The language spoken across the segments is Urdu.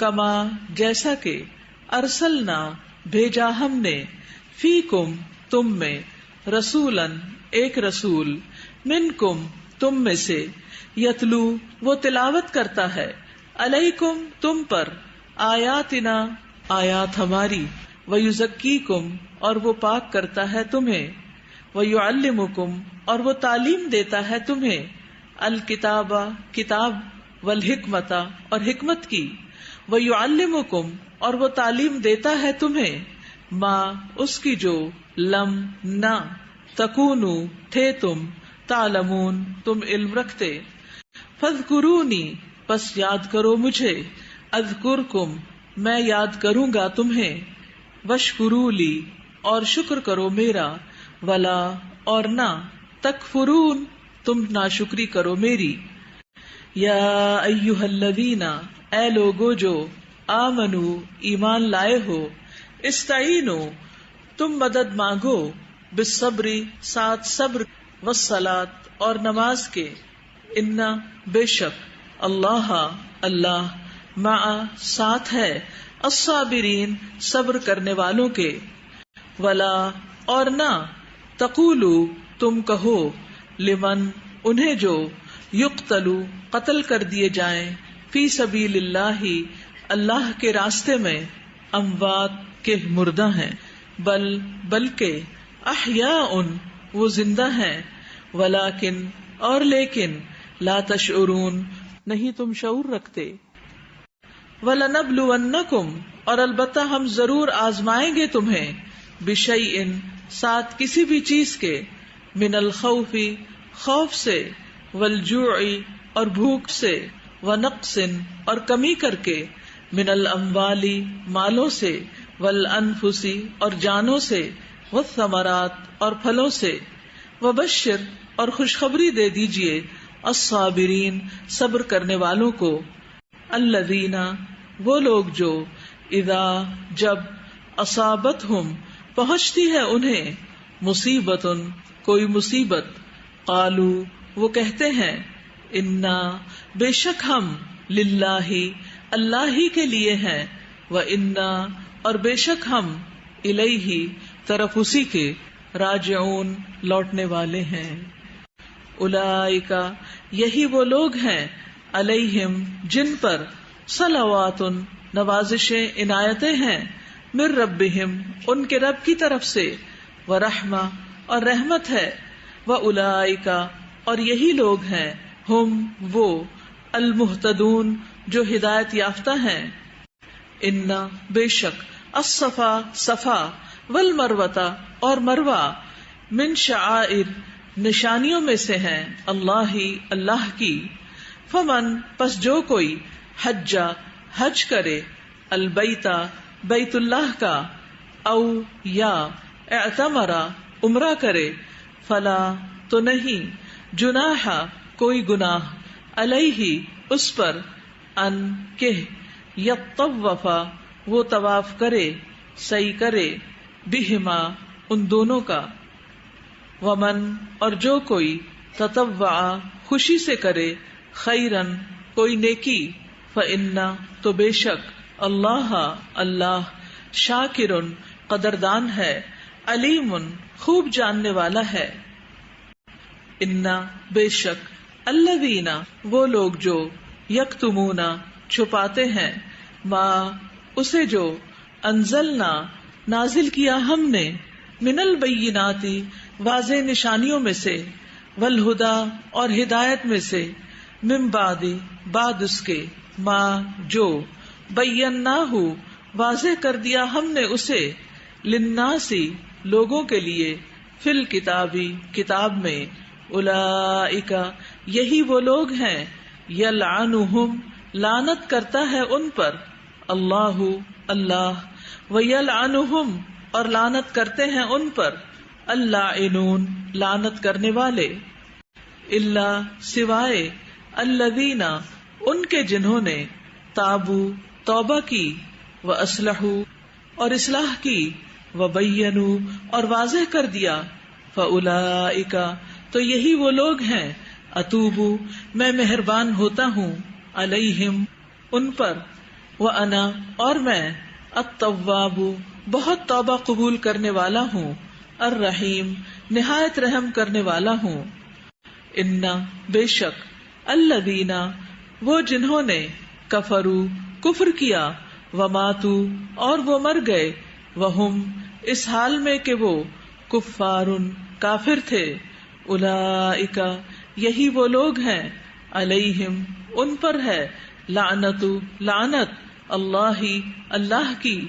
کما جیسا کہ ارسلنا بھیجا ہم نے فیکم تم میں رسولن ایک رسول منکم تم میں سے یتلو وہ تلاوت کرتا ہے علیکم تم پر آیاتنا آیات ہماری ویزکیکم اور وہ پاک کرتا ہے تمہیں ویعلمکم اور وہ تعلیم دیتا ہے تمہیں الکتاب کتاب والحکمت اور حکمت کی ویعلمکم اور وہ تعلیم دیتا ہے تمہیں ما اس کی جو لم نہ تکونو تھے تم تعلمون تم علم رکھتے فاذکرونی پس یاد کرو مجھے اذکرکم میں یاد کروں گا تمہیں واشکروا لی اور شکر کرو میرا ولا اور نہ تکفرون تم ناشکری کرو میری یا ایھا الذین اے لوگو جو آمنو ایمان لائے ہو استعینو تم مدد مانگو بالصبر ساتھ صبر والصلاۃ اور نماز کے ان بے شک اللہ اللہ مع ساتھ ہے الصابرین صبر کرنے والوں کے ولا اور نہ تقولو تم کہو لمن انہیں جو یقتلو قتل کر دیے جائیں فی سبیل اللہ اللہ کے راستے میں اموات کے مردہ ہیں بلکہ احیاء وہ زندہ ہیں ولیکن اور لیکن لا تشعرون نہیں تم شعور رکھتے وَلَنَبْلُوَنَّكُمْ اور البتہ ہم ضرور آزمائیں گے تمہیں بِشَيْءٍ ساتھ کسی بھی چیز کے من الخوف خوف سے والجوع اور بھوک سے ونقص اور کمی کر کے من الاموال مالوں سے والانفس اور جانوں سے والثمرات اور پھلوں سے وبشر اور خوشخبری دے دیجئے الصابرین صبر کرنے والوں کو الذین وہ لوگ جو اذا جب اصابتہم پہنچتی ہے انہیں مصیبت کوئی مصیبت قالو وہ کہتے ہیں انا بے شک ہم للہ اللہ ہی کے لیے ہیں وانا اور بے شک ہم الیہ طرف اسی کے راجعون لوٹنے والے ہیں اولئک یہی وہ لوگ ہیں علیہم جن پر صلوات نوازشیں عنایتیں ہیں من ربہم ان کے رب کی طرف سے ورحمہ اور رحمت ہے واولئک اور یہی لوگ ہیں ہم وہ المہتدون جو ہدایت یافتہ ہیں ان بے شک الصفا صفا والمروہ اور مروہ من شعائر نشانیوں میں سے ہیں اللہ کی فمن پس جو کوئی حج کرے البیتا بیت اللہ کا او یا اعتمرا عمرہ کرے فلا تو نہیں جناح کوئی گناہ علیہ اس پر ان کہ یطوفا وہ طواف کرے سعی کرے بہما ان دونوں کا ومن اور جو کوئی تطوع خوشی سے کرے خیرن کوئی نیکی فإنا تو بے شک اللہ شاکرن قدردان ہے علیم خوب جاننے والا ہے انا بے شک الذین وہ لوگ جو یکتمون چھپاتے ہیں ما اسے جو انزلنا نازل کیا ہم نے من البینات واضح نشانیوں میں سے والہدا اور ہدایت میں سے من بعد اس کے ما جو بیناہ واضح کر دیا ہم نے اسے للناس لوگوں کے لیے فی الکتابی کتاب میں اولئک یہی وہ لوگ ہیں یلعنہم لعنت کرتا ہے ان پر اللہ ویلعنہم اور لعنت کرتے ہیں ان پر اللاعنون لعنت کرنے والے الا سوائے الذین ان کے جنہوں نے تابو توبہ کی واصلحوا اور اصلاح کی وبینوا اور واضح کر دیا فاولئک تو یہی وہ لوگ ہیں اتوب میں مہربان ہوتا ہوں علیہم ان پر وَأَنَا اور میں التواب بہت توبہ قبول کرنے والا ہوں، الرحیم نہایت رحم کرنے والا ہوں. اِنَّ بے شک الذین وہ جنہوں نے کفروا کفر کیا، وماتوا اور وہ مر گئے، وہم اس حال میں کہ وہ کفارن کافر تھے، اولئک یہی وہ لوگ ہیں، علیہم ان پر ہے، لعنت لعنت اللہ اللہ کی،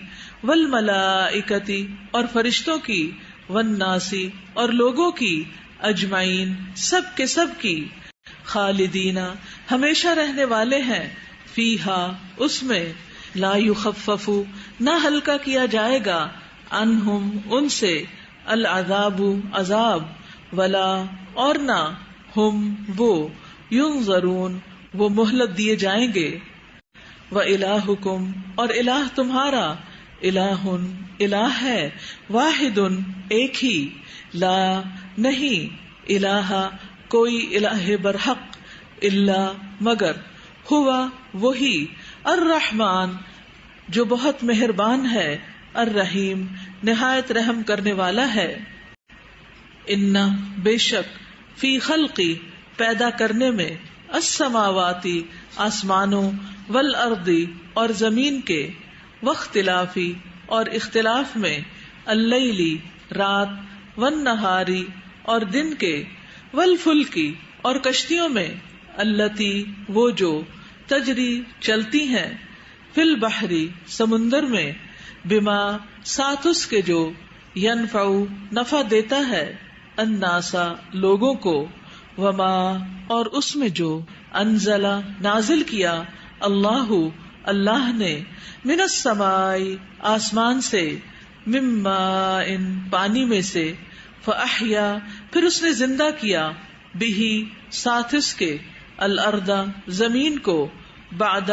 والملائکۃ اور فرشتوں کی، والناس اور لوگوں کی، اجمعین سب کے سب کی، خالدین ہمیشہ رہنے والے ہیں، فیہا اس میں، لا یخفف نہ ہلکا کیا جائے گا، عنہم ان سے، العذاب عذاب، ولا اور نہ، ہم وہ، ینظرون وہ مہلت دیے جائیں گے. وَإِلَٰهُكُمْ اور الہ تمہارا، الہ الہ ہے، واحد ایک ہی، لا نہیں، الہ کوئی الہ برحق، الا مگر، ہوا وہی، الرحمن جو بہت مہربان ہے، الرحیم نہایت رحم کرنے والا ہے. ان بے شک فی خلقی پیدا کرنے میں، السماواتی آسمانوں، والارض اور زمین کے، واختلافی اور اختلاف میں، اللیلی رات، والنہاری اور دن کے، والفلکی اور کشتیوں میں، التی وہ جو، تجری چلتی ہیں، فی البحری سمندر میں، بما ساتھ اس کے جو، ینفع نفع دیتا ہے، الناسا لوگوں کو، وما اور اس میں جو، انزل نازل کیا، اللہ اللہ نے، من السماء آسمان سے، من ماء پانی میں سے، فاحیا پھر اس نے زندہ کیا، بہ ساتھ اس کے، الارض زمین کو، بعد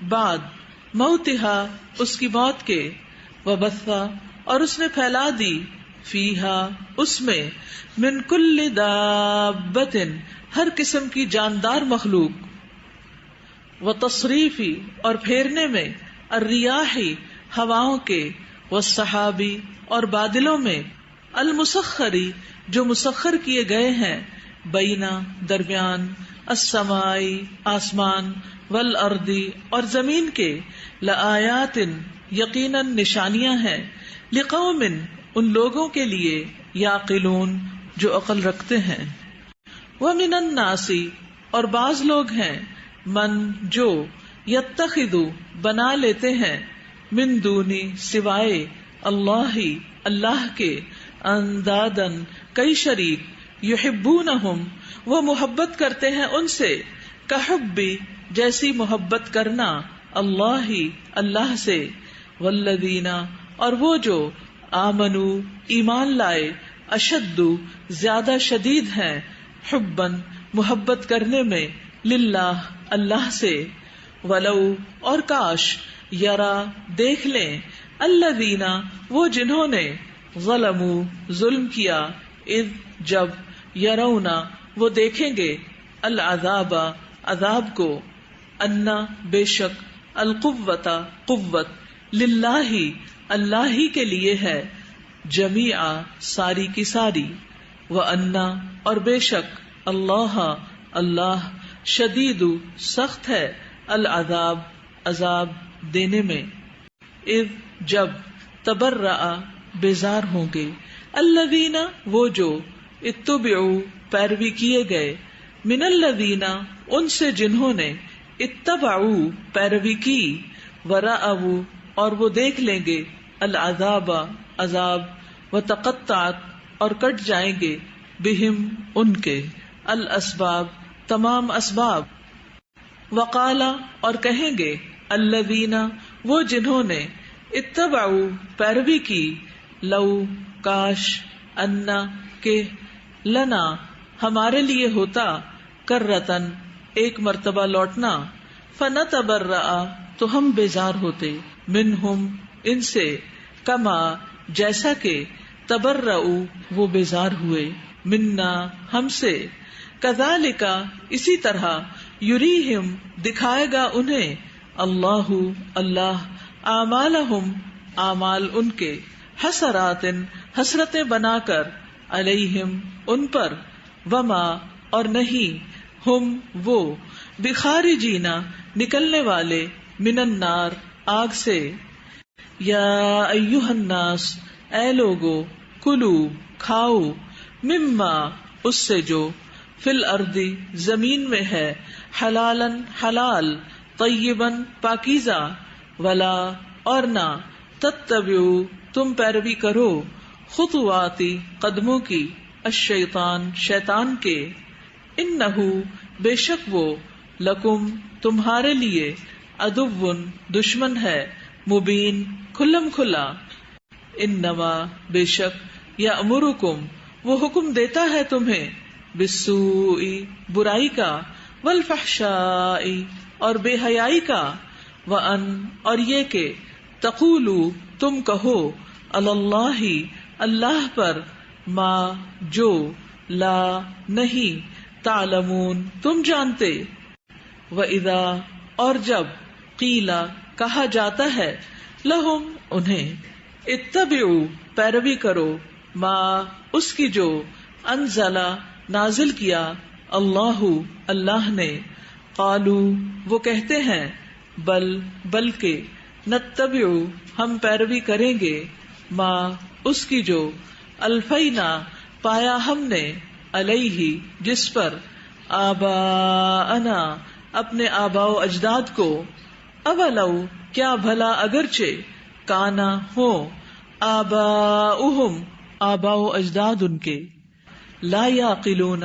بعد، موتہا اس کی موت کے، وبث اور اس نے پھیلا دی، فیہا اس میں، من کل دابۃ ہر قسم کی جاندار مخلوق، وتصریفی اور پھیرنے میں، الریاحی ہواؤں کے، والسحابی اور بادلوں میں، المسخری جو مسخر کیے گئے ہیں، بینا درمیان، السمائی آسمان، والارض اور زمین کے، لآیات یقیناً نشانیاں ہیں، لقوم ان لوگوں کے لیے، یعقلون جو عقل رکھتے ہیں. ومن الناس اور بعض لوگ ہیں، من جو، یتخذ بنا لیتے ہیں، من دونی سوائے، اللہ اللہ کے، اندادن کئی شریک، یحبونہم وہ محبت کرتے ہیں ان سے، کحبی جیسی محبت کرنا، اللہ اللہ سے، والذین اور وہ جو، آمنو ایمان لائے، اشد زیادہ شدید ہیں، حبن محبت کرنے میں، للہ اللہ سے، ولو اور کاش، یرا دیکھ لیں، الذین وہ جنہوں نے، ظلموا ظلم کیا، اذ جب، یرونا وہ دیکھیں گے، العذاب عذاب کو، انا بے شک، القوۃ قوت، للہ اللہ ہی کے لیے ہے، جمیعا ساری کی ساری، وانا اور بے شک، اللہ اللہ، شدید سخت ہے، العذاب عذاب دینے میں. اذ جب، تبرأ بیزار ہوں گے، الذین وہ جو، اتبعوا پیروی کیے گئے، من الذین ان سے جنہوں نے، اتبعوا پیروی کی، ورأوا اور وہ دیکھ لیں گے، العذاب عذاب، وتقطعت اور کٹ جائیں گے، بہم ان کے، الاسباب تمام اسباب، وقالا اور کہیں گے، الذین وہ جنہوں نے، اتبعوا پیروی کی، لو کاش، انا کہ، لنا ہمارے لیے ہوتا، کرتن ایک مرتبہ لوٹنا، فنتبرأ تو ہم بیزار ہوتے، منہم ان سے، کما جیسا کہ، تبرؤ وہ بیزار ہوئے، منا ہم سے، کذالک اسی طرح، یریہم دکھائے گا انہیں، اللہ اللہ اعمالہم اعمال ان کے حسرات حسرتیں بنا کر علیہم ان پر وما اور نہیں ہم وہ بخارجین نکلنے والے من النار آگ سے. یا ایھا الناس اے لوگو کلو کھاؤ مما اس سے جو فی الارض زمین میں ہے حلالا حلال طیبا پاکیزہ ولا اور نہ تتبعوا تم پیروی کرو خطواتی قدموں کی الشیطان شیطان کے انہ بے شک وہ لکم تمہارے لیے عدو دشمن ہے مبین کھلم کھلا. انما بے شک یامرکم وہ حکم دیتا ہے تمہیں بالسوء برائی کا والفحشاء اور بے حیائی کا وان اور یہ کہ تقولوا تم کہو علی اللہ اللہ پر ما جو لا نہیں تعلمون تم جانتے. وَإِذَا اور جب قیلا کہا جاتا ہے لہم انہیں اتبعوا پیروی کرو ما اس کی جو انزلا نازل کیا اللہ اللہ نے قالو وہ کہتے ہیں بلکہ نتبع ہم پیروی کریں گے ما اس کی جو الفینا پایا ہم نے علیہ جس پر آباءنا اپنے آباء و اجداد کو اولو کیا بھلا اگرچہ کانا ہو آباؤہم آباء و اجداد ان کے لا یعقلون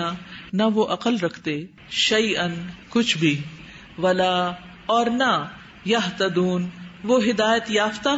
نہ وہ عقل رکھتے شیئن کچھ بھی ولا اور نہ یہتدون وہ ہدایت یافتہ